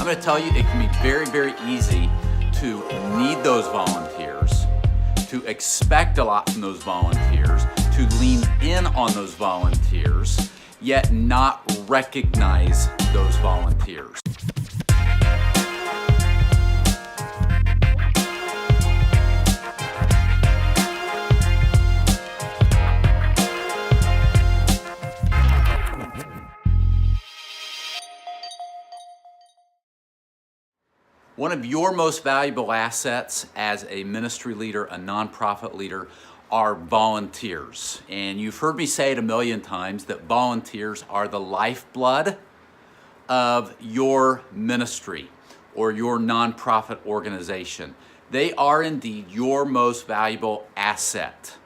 I'm going to tell you it can be very, very easy to need those volunteers, to expect a lot from those volunteers, to lean in on those volunteers, yet not recognize those volunteers. One of your most valuable assets as a ministry leader, a nonprofit leader, are volunteers. And you've heard me say it a million times that volunteers are the lifeblood of your ministry or your nonprofit organization. They are indeed your most valuable asset.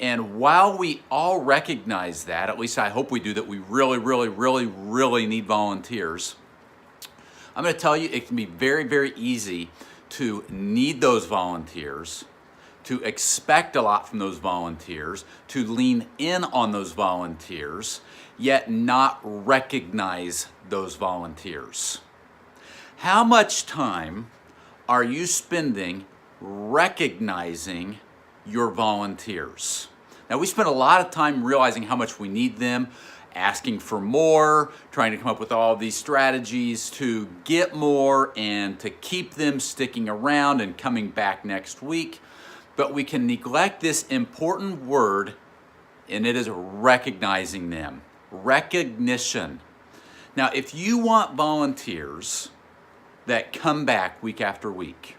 And while we all recognize that, at least I hope we do, that we really need volunteers, I'm going to tell you it can be very, very easy to need those volunteers, to expect a lot from those volunteers, to lean in on those volunteers, yet not recognize those volunteers. How much time are you spending recognizing your volunteers? Now, we spend a lot of time realizing how much we need them, asking for more, trying to come up with all these strategies to get more and to keep them sticking around and coming back next week. But we can neglect this important word, and it is recognizing them. Recognition. Now, if you want volunteers that come back week after week,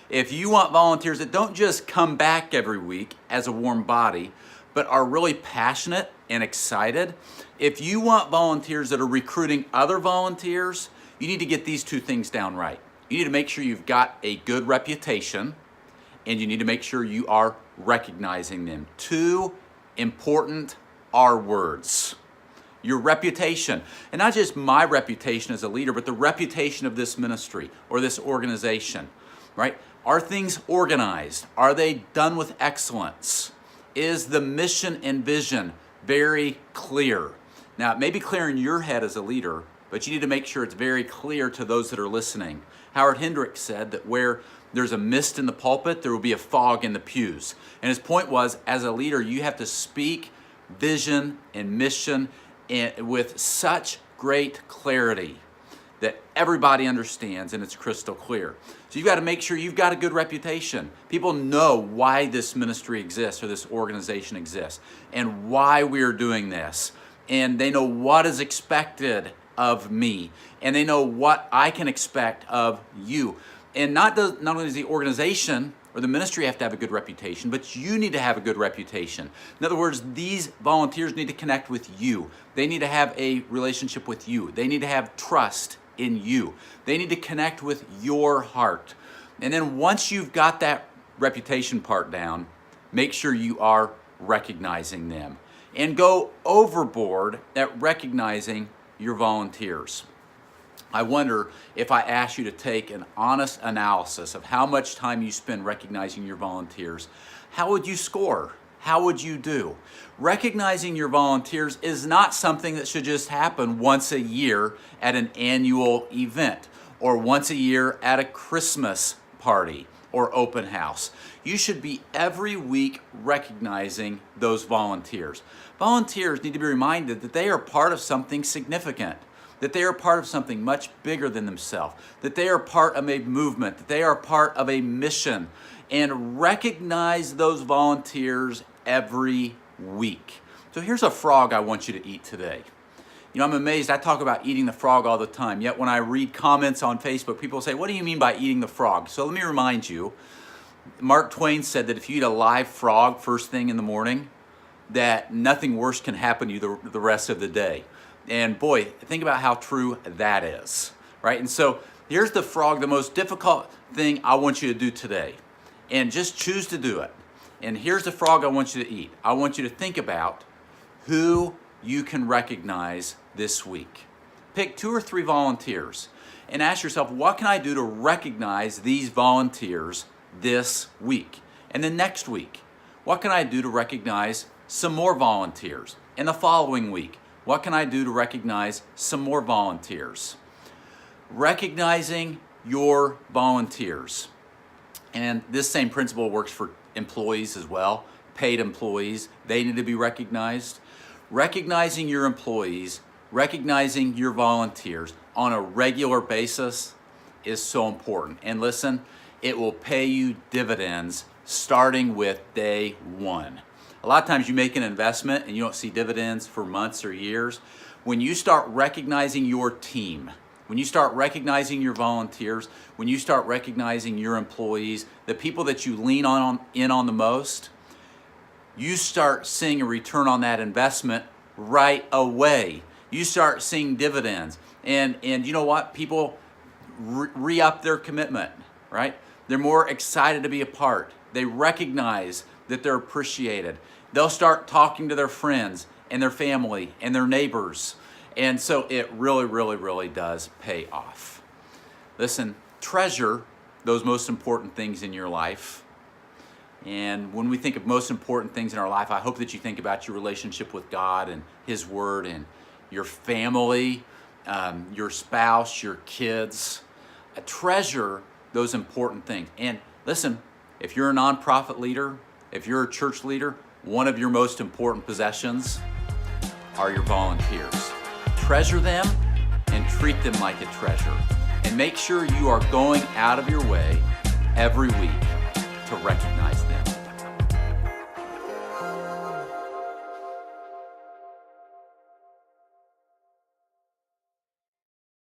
if you want volunteers that don't just come back every week as a warm body, but are really passionate and excited, if you want volunteers that are recruiting other volunteers, you need to get these two things down right. You need to make sure you've got a good reputation, and you need to make sure you are recognizing them. Two important R words. Your reputation, and not just my reputation as a leader, but the reputation of this ministry or this organization, right? Are things organized? Are they done with excellence? Is the mission and vision very clear? Now, it may be clear in your head as a leader, but you need to make sure it's very clear to those that are listening. Howard Hendricks said that where there's a mist in the pulpit, there will be a fog in the pews. And his point was, as a leader, you have to speak vision and mission with such great clarity that everybody understands and it's crystal clear. So you've got to make sure you've got a good reputation. People know why this ministry exists or this organization exists and why we're doing this. And they know what is expected of me. And they know what I can expect of you. And not only does the organization or the ministry have to have a good reputation, but you need to have a good reputation. In other words, these volunteers need to connect with you. They need to have a relationship with you. They need to have trust in you. They need to connect with your heart. And then once you've got that reputation part down, make sure you are recognizing them. And go overboard at recognizing your volunteers. I wonder if I asked you to take an honest analysis of how much time you spend recognizing your volunteers, how would you score? How would you do? Recognizing your volunteers is not something that should just happen once a year at an annual event or once a year at a Christmas party or open house. You should be every week recognizing those volunteers. Volunteers need to be reminded that they are part of something significant, that they are part of something much bigger than themselves, that they are part of a movement, that they are part of a mission, and recognize those volunteers every week. So here's a frog I want you to eat today. You know, I'm amazed. I talk about eating the frog all the time, yet when I read comments on Facebook, people say, what do you mean by eating the frog? So let me remind you, Mark Twain said that if you eat a live frog first thing in the morning, that nothing worse can happen to you the rest of the day. And boy, think about how true that is, right? And so here's the frog, the most difficult thing I want you to do today. And just choose to do it. And here's the frog I want you to eat. I want you to think about who you can recognize this week. Pick 2 or 3 volunteers and ask yourself, what can I do to recognize these volunteers this week? And then next week, what can I do to recognize some more volunteers? And the following week, what can I do to recognize some more volunteers? recognizing your volunteers. And this same principle works for employees as well. Paid employees, they need to be recognized. Recognizing your employees, recognizing your volunteers on a regular basis is so important. And listen, it will pay you dividends starting with day one. A lot of times you make an investment and you don't see dividends for months or years. When you start recognizing your team, when you start recognizing your volunteers, when you start recognizing your employees, the people that you lean on the most, you start seeing a return on that investment right away. You start seeing dividends. And you know what? People re-up their commitment, right? They're more excited to be a part. They recognize that they're appreciated. They'll start talking to their friends and their family and their neighbors. And so it really, really, really does pay off. Listen, treasure those most important things in your life. And when we think of most important things in our life, I hope that you think about your relationship with God and His Word and your family, your spouse, your kids. Treasure those important things. And listen, if you're a nonprofit leader, if you're a church leader, one of your most important possessions are your volunteers. Treasure them and treat them like a treasure. And make sure you are going out of your way every week to recognize them.